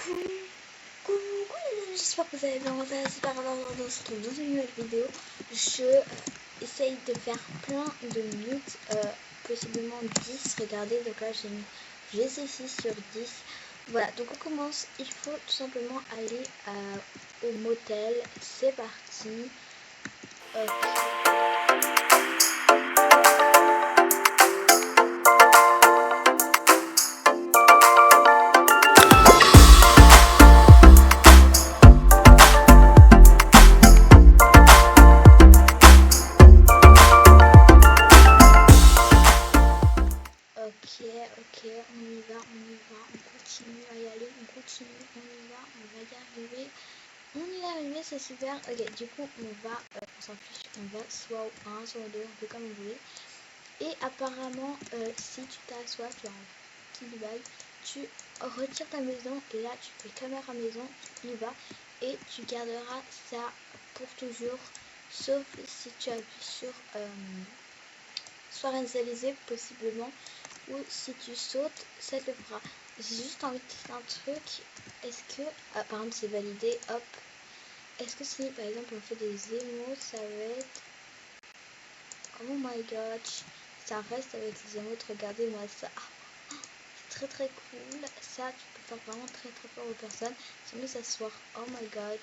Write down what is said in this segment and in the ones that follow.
Coucou les amis, j'espère que vous allez bien, j'espère dans cette nouvelle vidéo. Je essaye de faire plein de minutes, possiblement 10, regardez, donc là j'ai 6 sur 10. Voilà, donc on commence, il faut tout simplement aller au motel, c'est parti. Ok, on y va, on continue à y aller, on continue, on y va y arriver. On y est arrivé, c'est super. Ok, du coup, on s'en fiche, on va soit au 1, soit au 2, un peu comme vous voulez. Et apparemment, si tu t'assois, tu as un petit bail, tu retires ta maison et là, tu fais caméra maison, tu y vas et tu garderas ça pour toujours, sauf si tu appuies sur soit réinitialiser possiblement, ou si tu sautes, ça te le fera. J'ai juste envie de tester un truc. Est-ce que, par exemple, c'est validé, hop. Est-ce que si, par exemple, on fait des émotes, ça va être... Oh my god. Ça reste avec les émotes, regardez-moi ça. C'est très cool. Ça, tu peux faire vraiment très fort aux personnes. Si on met s'asseoir, oh my god.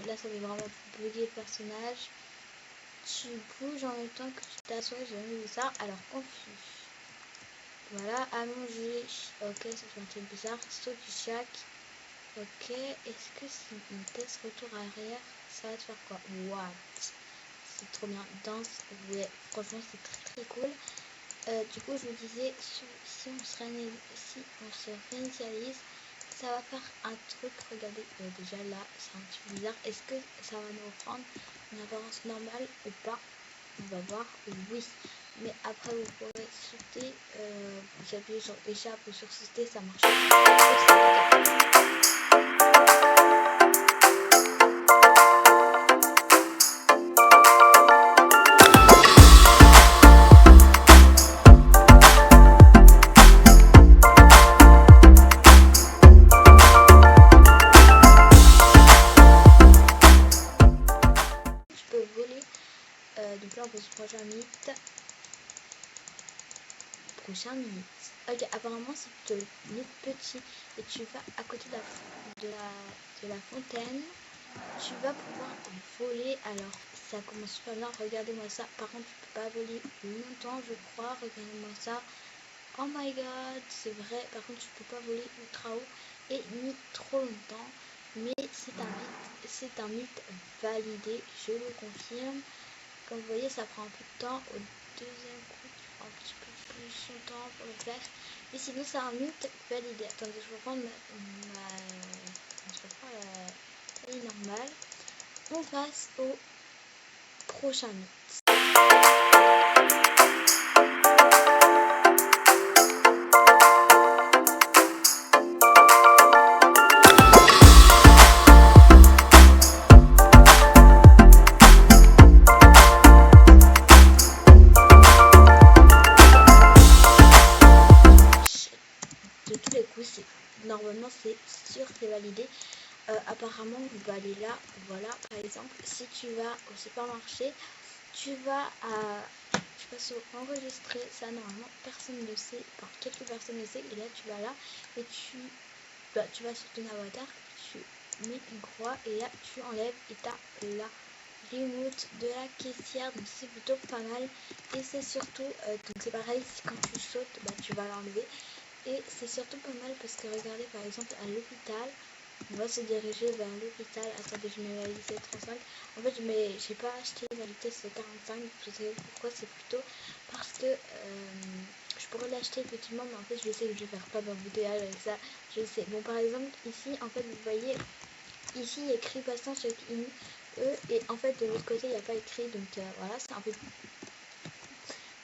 Là, ça fait vraiment bugger le personnage. Tu bouges en même temps que tu t'assois, j'ai jamais vu ça. Alors, confus. Voilà, à manger. Ok, ça fait un truc bizarre. Saut du chac. Ok, est-ce que si on teste retour arrière, ça va te faire quoi? What? C'est trop bien. Danse, ouais, franchement, c'est très cool. Du coup, je me disais, si on se réinitialise, ça va faire un truc. Regardez, déjà là, c'est un petit peu bizarre. Est-ce que ça va nous prendre une apparence normale ou pas? On va voir, oui. Mais après, vous pourrez sauter, vous appuyez sur échappe ou sur sauter, ça marche. Donc là on peut se prochain mythe. Ok, apparemment c'est plutôt mythe petit et tu vas à côté de la fontaine. Tu vas pouvoir voler. Alors ça commence super bien, regardez-moi ça. Par contre tu peux pas voler longtemps je crois. Regardez-moi ça. Oh my god, c'est vrai. Par contre tu peux pas voler ultra haut et ni trop longtemps. Mais c'est un mythe validé, je le confirme. Comme vous voyez, ça prend un peu de temps. Au deuxième coup, tu prends un petit peu plus son temps pour le faire. Mais sinon, c'est un mythe validé. Attendez, je vais prendre la taille normale. On passe au prochain mythe. De tous les coups, normalement c'est sûr, c'est validé. Apparemment vous va aller là, voilà. Par exemple, si tu vas au supermarché, tu vas sur enregistrer, ça normalement personne ne le sait, enfin quelques personnes le savent, et là tu vas là et tu vas sur ton avatar, tu mets une croix et là tu enlèves et t'as la remote de la caissière, donc c'est plutôt pas mal. Et c'est surtout, donc c'est pareil, quand tu sautes, tu vas l'enlever. Et c'est surtout pas mal parce que regardez par exemple à l'hôpital, on va se diriger vers l'hôpital. Attendez, je mets la vitesse 35. En fait, j'ai pas acheté la vitesse 45. Vous savez pourquoi? C'est plutôt parce que je pourrais l'acheter effectivement, mais en fait, je sais que je vais faire pas d'embouteillage avec ça. Je sais. Bon, par exemple, ici, en fait, vous voyez, ici, il y a écrit patient check in E, et en fait, de l'autre côté, il n'y a pas écrit. Donc voilà, c'est un peu.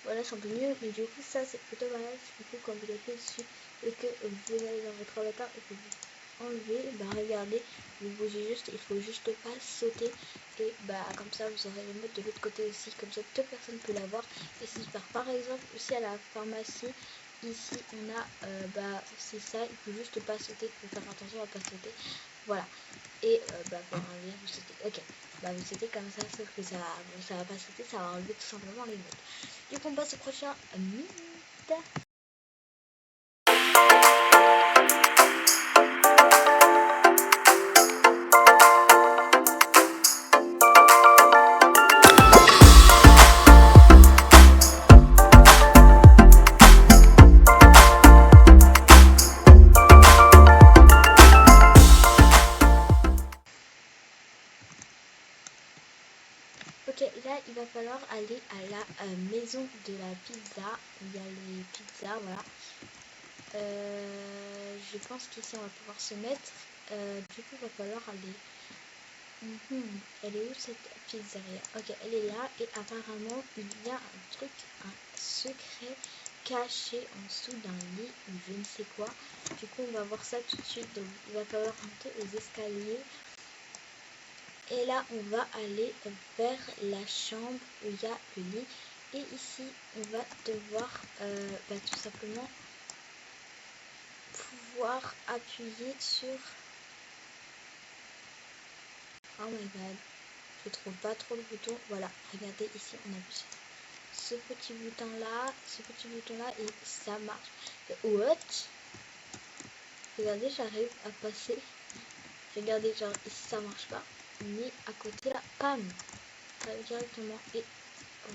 Voilà, c'est un peu mieux, mais du coup, ça c'est plutôt mal. Du coup, quand vous appuyez dessus et que vous allez dans votre avatar et que vous enlevez, regardez, vous bougez juste, il faut juste pas sauter. Et comme ça, vous aurez le mode de l'autre côté aussi, comme ça, toute personne peut l'avoir. Et c'est super. Par exemple, aussi à la pharmacie, ici on a, c'est ça, il faut juste pas sauter, il faut faire attention à pas sauter. Voilà. Et pour enlever, vous sautez. Ok. Vous sautez comme ça, sauf que ça va pas sauter, ça va enlever tout simplement les notes. Du coup, on passe au prochain minute. Ok, là il va falloir aller à la maison de la pizza. Il y a les pizzas, voilà. Je pense qu'ici on va pouvoir se mettre. Du coup, il va falloir aller. Elle est où cette pizzeria? Ok, elle est là et apparemment il y a un truc, un secret caché en dessous d'un lit ou je ne sais quoi. Du coup, on va voir ça tout de suite. Donc, il va falloir monter aux escaliers. Et là, on va aller vers la chambre où il y a le lit. Et ici, on va devoir tout simplement pouvoir appuyer sur... Oh my god, je trouve pas trop le bouton. Voilà, regardez ici, on appuie sur ce petit bouton là, et ça marche. What? Regardez, j'arrive à passer. Regardez, genre ici ça marche pas, mais à côté là, pam, ça arrive directement. Et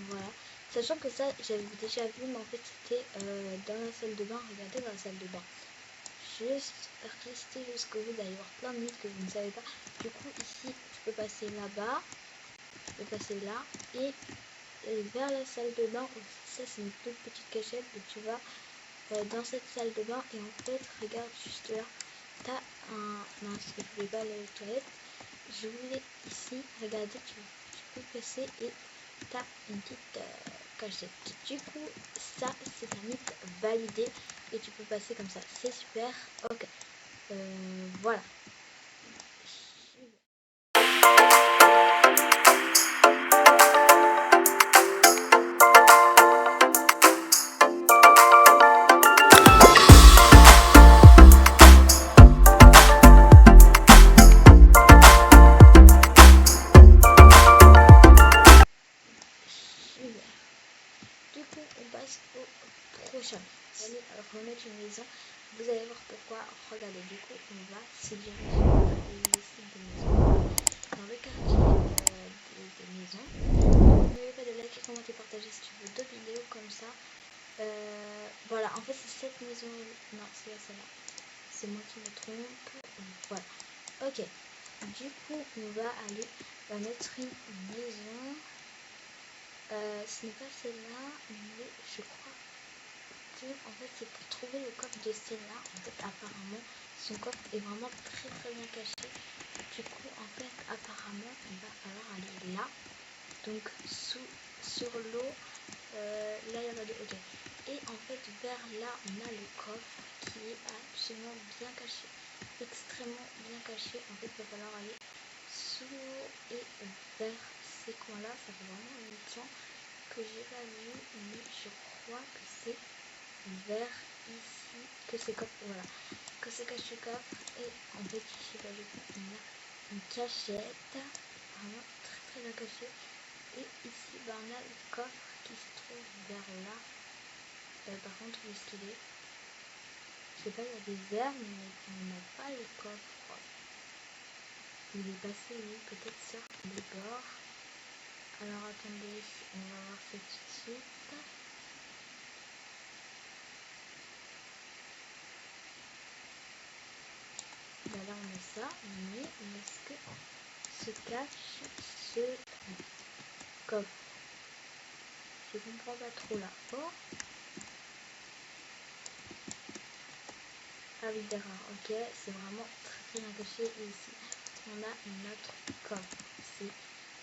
voilà, sachant que ça j'avais déjà vu, mais en fait c'était dans la salle de bain. Regardez, dans la salle de bain, juste rester jusqu'au bout, d'aller voir plein de mythes que vous ne savez pas. Du coup ici je peux passer là-bas, je peux passer là et vers la salle de bain. Ça c'est une toute petite cachette et tu vas dans cette salle de bain. Et en fait regarde juste là, t'as un... mince, je voulais pas aller aux toilettes, je voulais ici, regardez, tu peux passer et t'as une petite cachette. Du coup, ça c'est un mythe validé et tu peux passer comme ça, c'est super. Ok, voilà. Du coup, on passe au prochain. Allez, remettre une maison. Vous allez voir pourquoi. Regardez, du coup, on va se diriger vers le site des maisons. Dans le quartier des maisons. N'oubliez pas de liker, commenter, partager si tu veux d'autres vidéos comme ça. Voilà, en fait, c'est cette maison. Non, c'est là, celle-là. C'est moi qui me trompe. Voilà. Ok. Du coup, on va aller mettre une maison. Ce n'est pas celle-là, mais je crois que en fait c'est pour trouver le coffre de celle-là. En fait, apparemment, son coffre est vraiment très très bien caché. Du coup, en fait, apparemment, il va falloir aller là. Donc sur l'eau, là il y a pas de... Ok. Et en fait, vers là, on a le coffre qui est absolument bien caché, extrêmement bien caché. En fait, il va falloir aller sous l'eau et vers ces coins-là. Ça fait vraiment longtemps que j'ai pas vu, mais je crois que c'est vers ici que c'est comme voilà, que c'est caché coffre. Et en fait ici du coup on a une cachette vraiment très très bien cachée. Et ici on a le coffre qui se trouve vers là. Par contre où est-ce qu'il est? Je sais pas, il y a des herbes mais on n'a pas le coffre. Il est passé lui, peut-être sur les bords. Alors attendez, on va voir ça tout de suite. Là on a ça, mais où est-ce que se cache ce coffre? Je comprends pas trop là. Oh, ah oui d'accord, ok, c'est vraiment très bien caché. Et ici on a une autre coffre, c'est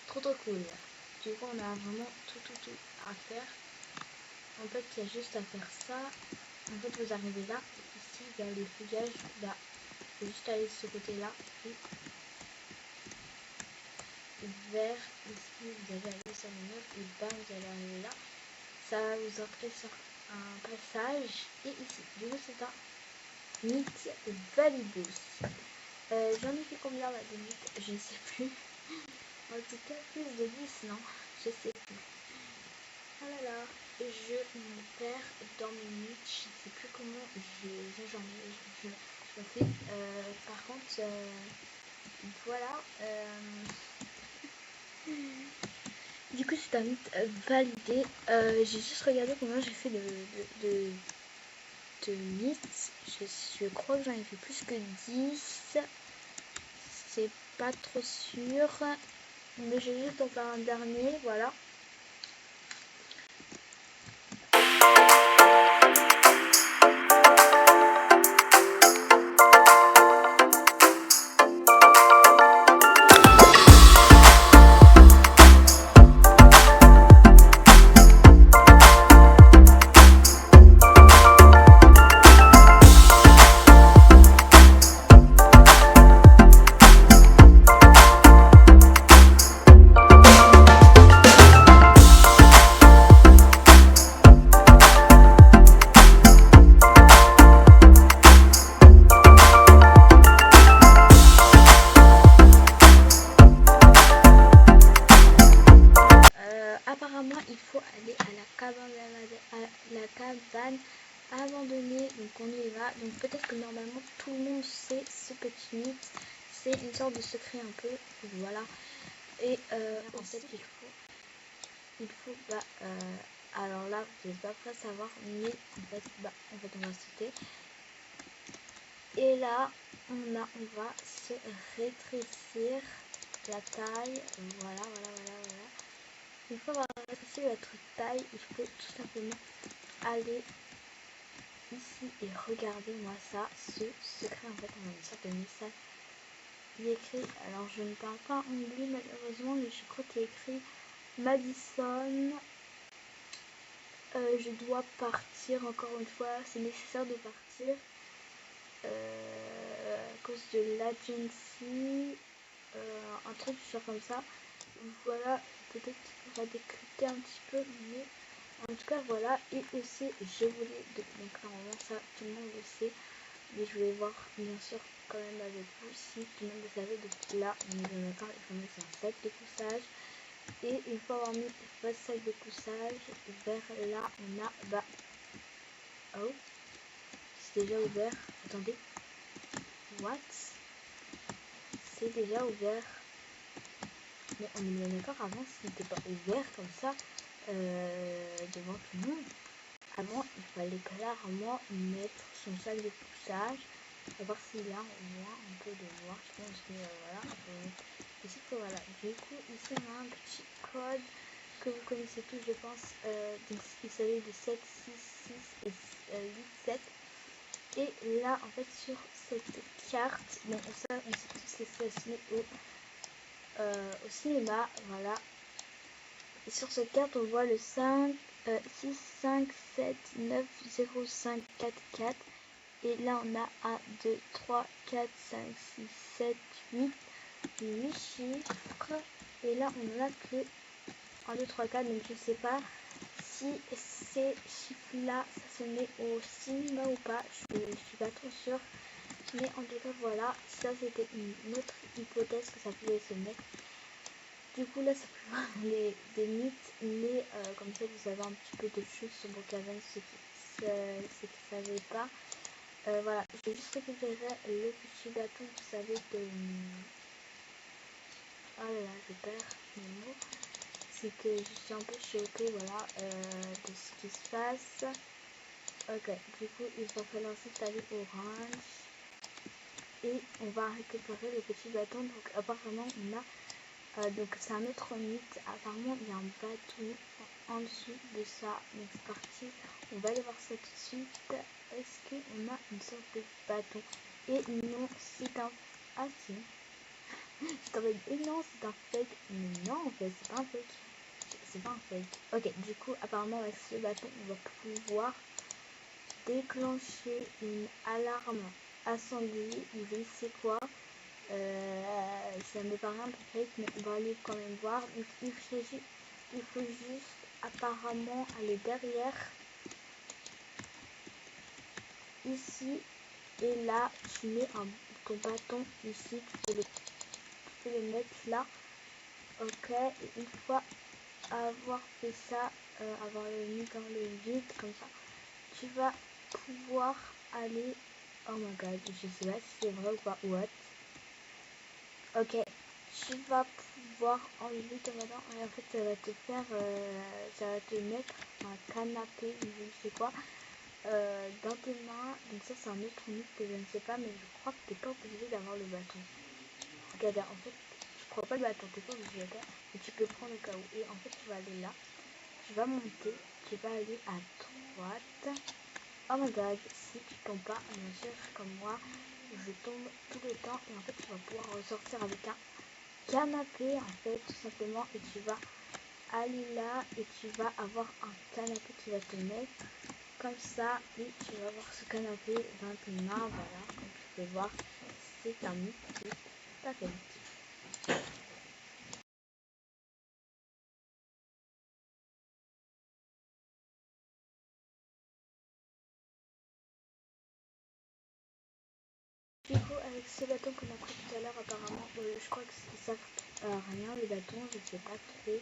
trop cool. Du coup on a vraiment tout à faire. En fait il y a juste à faire ça. En fait vous arrivez là, ici vers les feuillages, là faut juste aller de ce côté là et vers ici vous allez aller sur le mur et bam vous allez arriver là. Ça va vous entrer sur un passage. Et ici, du coup, c'est un mythe validé. J'en ai fait combien là de mythes? Je ne sais plus. En tout cas, plus de 10, non? Je sais plus. Oh là là, je me perds dans mes mythes. Je ne sais plus comment j'en ai. Je me fais. Par contre, voilà. Du coup, c'est un mythe validé. J'ai juste regardé combien j'ai fait de mythes. Je crois que j'en ai fait plus que 10. C'est pas trop sûr. Mais j'ai juste en faire un dernier. Voilà. Apparemment, il faut aller à la cabane abandonnée. Donc on y va. Donc peut-être que normalement tout le monde sait ce petit mythe. C'est une sorte de secret un peu. Voilà. Et en fait, alors là, vous n'êtes pas prêts à savoir, mais en fait, on va sauter. Et là, on va se rétrécir la taille. Voilà. Une fois avoir rétréci votre taille, il faut tout simplement aller ici et regardez-moi ça, ce secret. En fait, on a une sorte de message. Il est écrit, alors je ne parle pas anglais malheureusement, mais je crois qu'il est écrit Madison. Je dois partir encore une fois, c'est nécessaire de partir à cause de l'agency, un truc genre comme ça. Voilà, peut-être qu'il faudra décrypter un petit peu, mais en tout cas voilà. Et aussi je voulais, donc normalement ça tout le monde le sait, mais je voulais voir bien sûr quand même avec vous si tout le monde le savait. Donc là on est bien d'accord, il faut mettre un sac de couchage. Et une fois avoir mis votre sac de couchage, vers là on a oh, c'est déjà ouvert. Attendez, what? C'est déjà ouvert. Mais on est bien d'accord, avant c'était pas ouvert comme ça devant tout le monde. Avant il fallait clairement mettre son sac de couchage, à voir s'il a au moins un peu de noir, je pense que voilà. Ici que voilà, du coup ici on a un petit code que vous connaissez tous je pense, donc il s'agit de 7, 6, 6 et 8, 7. Et là en fait sur cette carte, bon ça on sait tous que c'est assigné au cinéma, voilà. Et sur cette carte on voit le 5, 6, 5, 7, 9, 0, 5, 4, 4. Et là on a 1, 2, 3, 4, 5, 6, 7, 8 chiffres. Et là on en a que 1, 2, 3, 4. Donc je sais pas si ces chiffres là ça se met au cinéma ou pas. Je suis pas trop sûre. Mais en tout cas voilà, ça c'était une autre hypothèse que ça pouvait se mettre. Du coup là c'est plus des mythes, mais comme ça vous avez un petit peu de choses sur Brookhaven, ceux qui ne savaient pas. Voilà, j'ai juste récupéré le petit bâton, vous savez, de... Oh là là, je perds mes mots. C'est que je suis un peu choquée, voilà, de ce qui se passe. Ok, du coup, il va falloir s'installer orange. Et on va récupérer le petit bâton. Donc apparemment, on a... donc c'est un autre mythe. Apparemment, il y a un bâton en dessous de ça. Donc c'est parti. On va aller voir ça tout de suite. Est-ce qu'on a une sorte de bâton? Et non, c'est un... Ah si. Et non, c'est un fake. Mais non, en fait, c'est pas un fake. C'est pas un fake. Ok, du coup, apparemment, avec ce bâton, on va pouvoir déclencher une alarme incendie ou je ne sais quoi. Ça me paraît un peu fake, mais on va aller quand même voir. Donc, il faut juste apparemment aller derrière ici. Et là, tu mets ton bâton ici. Tu peux le mettre là. Ok. Et une fois avoir fait ça, avoir le mis dans le vide comme ça, tu vas pouvoir aller. Oh my god, je sais pas si c'est vrai ou pas. What? Ok, tu vas pouvoir enlever ton bâton et en fait ça va te faire, ça va te mettre un canapé, je ne sais quoi, dans tes mains. Donc ça c'est un autre mythe que je ne sais pas, mais je crois que tu n'es pas obligé d'avoir le bâton. Regarde, en fait, je crois pas le bâton, tu n'es pas obligé, ok, mais tu peux prendre au cas où. Et en fait tu vas aller là, tu vas monter, tu vas aller à droite. Oh my god, si tu tombes pas, bien sûr, comme moi, je tombe tout le temps et en fait tu vas pouvoir ressortir avec un canapé en fait, tout simplement, et tu vas aller là et tu vas avoir un canapé qui va te mettre comme ça et tu vas avoir ce canapé dans tes mains. Voilà, comme tu peux voir, c'est un mythe qui est pas fait. Du coup, avec ce bâton qu'on a pris tout à l'heure, apparemment, je crois que ça sert à rien les bâtons, je sais pas trop,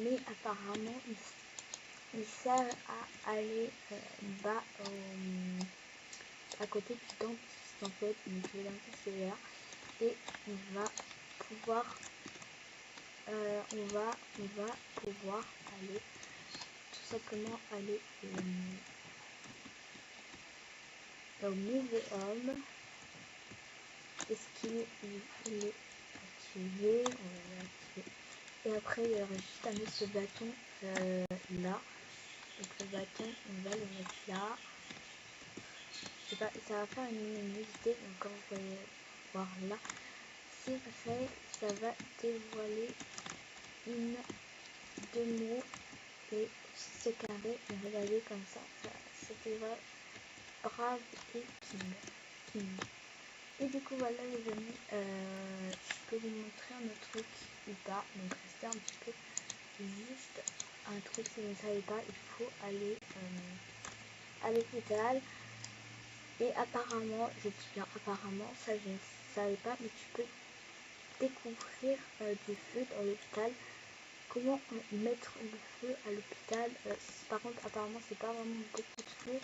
mais apparemment il sert à aller bas à côté du dentiste en fait. Donc le dentiste est là et on va pouvoir on va pouvoir aller tout simplement aller au muséum. Est-ce qu'il est activé? On va l'activer. Et après il y aura juste à mettre ce bâton là. Donc le bâton on va le mettre là. Je sais pas, ça va faire une luminosité, donc comme vous pouvez voir là, c'est fait, ça va dévoiler une deux mots et c'est carré et regardez comme ça, c'était vrai, Brave et King. Et du coup voilà les amis, je peux vous montrer un autre truc ou pas, donc restez un petit peu, juste un truc si vous ne savez pas, il faut aller à l'hôpital. Et apparemment, je dis bien apparemment, ça je ne savais pas, mais tu peux découvrir du feu dans l'hôpital. Comment mettre le feu à l'hôpital. Par contre, apparemment, c'est pas vraiment beaucoup de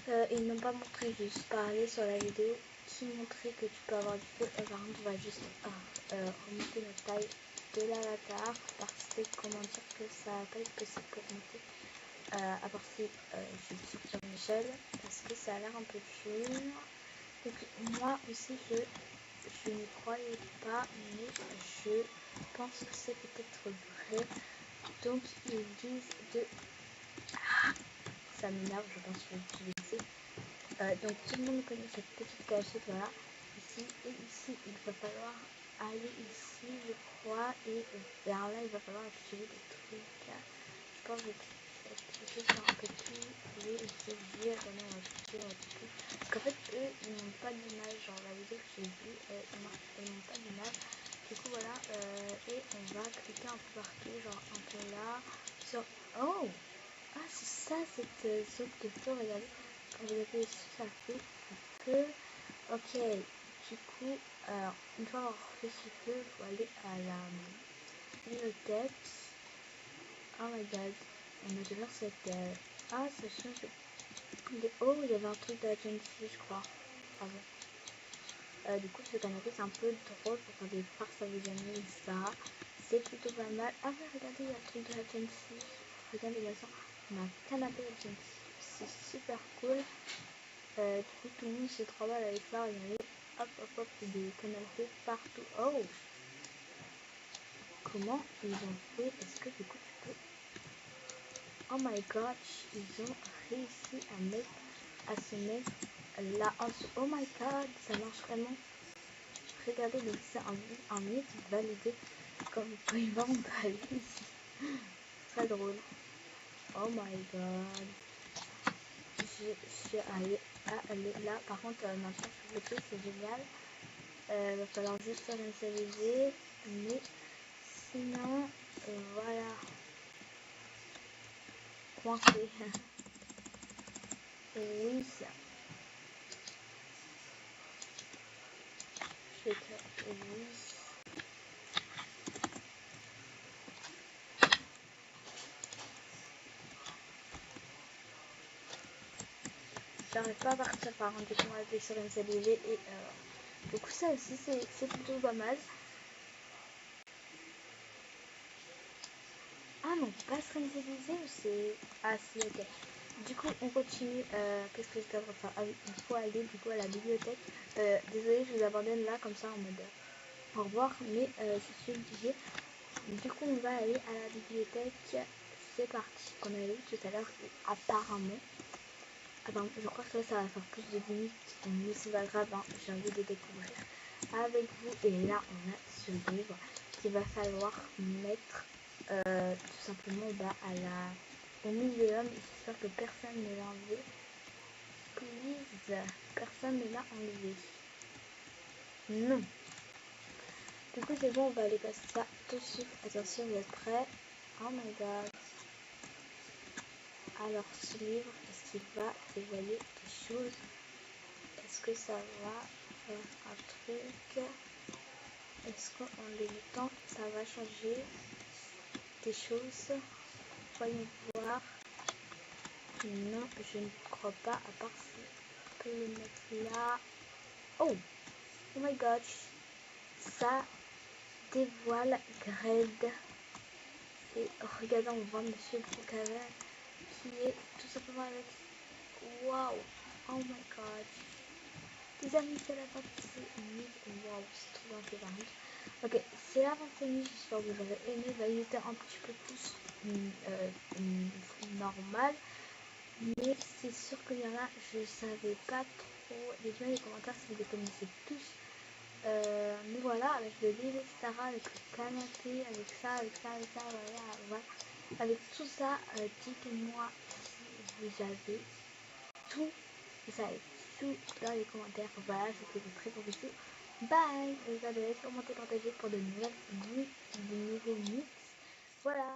feu. Ils n'ont pas montré, j'ai juste parlé sur la vidéo qui montrait que tu peux avoir du feu. Par contre, on va juste remonter notre taille de l'avatar parce que comment dire que ça va pas être possible pour monter. À part si je suis sur une échelle parce que ça a l'air un peu dur. Donc moi aussi je ne croyais pas, mais je pense que c'est peut-être vrai. Donc ils disent de... ça m'énerve, je pense que je vais l'utiliser. Donc tout le monde connaît cette petite cachette, voilà. Ici et ici, il va falloir aller ici, je crois, et vers là, il va falloir activer des trucs. Je pense que je vais faire un petit, je vais essayer, attendez, on va cliquer. Parce qu'en fait, eux, ils n'ont pas d'image, genre la vidéo que j'ai vue, ils n'ont pas d'image. Du coup, voilà, et on va cliquer un peu partout, genre un peu là, sur... Oh! Ah, c'est ça, cette zone de feu, regardez. Quand vous appuyez dessus, ça fait un feu. Ok, du coup, une fois avoir fait ce feu, il faut aller à la bibliothèque. Oh my god, on a déjà cette... Ah, ça change de... Oh, il y avait un truc de la Gen Z, je crois, avant. Du coup, ce canapé, c'est un peu drôle pour faire des farces à vos amis, ça. C'est plutôt pas mal. Ah ouais, regardez, il y a le truc de la Gen Z. Regardez, il y a ça. On a un canapé de la Gen Z. C'est super cool. Du coup, tout le monde se travaille avec ça. Regardez, hop, hop, hop, des canapés partout. Oh! Comment ils ont fait? Est-ce que du coup, tu peux... Oh my god, ils ont réussi à se mettre là en dessous. Oh my god, ça marche vraiment. Regardez, donc c'est un mythe validé. Comme vous pouvez voir, on peut aller ici. Très drôle. Oh my god. Je suis aller là. Par contre, maintenant je suis bloquée, c'est génial. Va falloir juste se réinitialiser. Mais sinon, voilà. Coincé. Oui. Je vais écrire oui. J'arrive pas à partir par contre, du coup on va appuyer sur NCDG et du coup ça aussi c'est plutôt pas mal. Ah non, pas sur NCDG ou c'est... Ah si, ok. Du coup on continue, qu'est-ce que j'étais en train de faire? Ah oui, il faut aller du coup à la bibliothèque. Désolée, je vous abandonne là comme ça en mode au revoir, mais je suis obligée. Du coup on va aller à la bibliothèque, c'est parti, qu'on avait vu tout à l'heure et apparemment... Attends, je crois que là ça va faire plus de minutes, mais c'est pas grave, hein, j'ai envie de découvrir avec vous. Et là on a ce livre qu'il va falloir mettre tout simplement au muséum. J'espère que personne ne l'a enlevé. Please, personne ne l'a enlevé. Non. Du coup c'est bon, on va aller passer ça tout de suite. Attention, vous êtes prêts? Oh my god. Alors ce livre, est-ce qu'il va dévoiler des choses? Est-ce que ça va faire un truc? Est-ce qu'en le temps ça va changer des choses? Voyons voir. Non, je ne crois pas, à part si je peux le mettre là. Oh, oh my god, ça dévoile Greg. Et regardez, on voit Monsieur Brookhaven qui est tout simplement avec... Waouh, oh my god. Les amis, c'est la partie mise. Waouh, c'est trop bien fait par contre. Ok, c'est la partie mise. J'espère que vous avez aimé. Bah, il était un petit peu plus normal. Mais c'est sûr qu'il y en a, je savais pas trop. Dites-moi les commentaires si vous les connaissez tous. Mais voilà, avec le livre, etc., avec le canapé, avec ça, voilà. Avec tout ça, dites-moi si vous avez tout, vous savez tout dans les commentaires. Voilà, je vous fais de très gros bisous. Bye. N'oubliez pas de liker, commenter, partager pour de nouvelles mix. Voilà.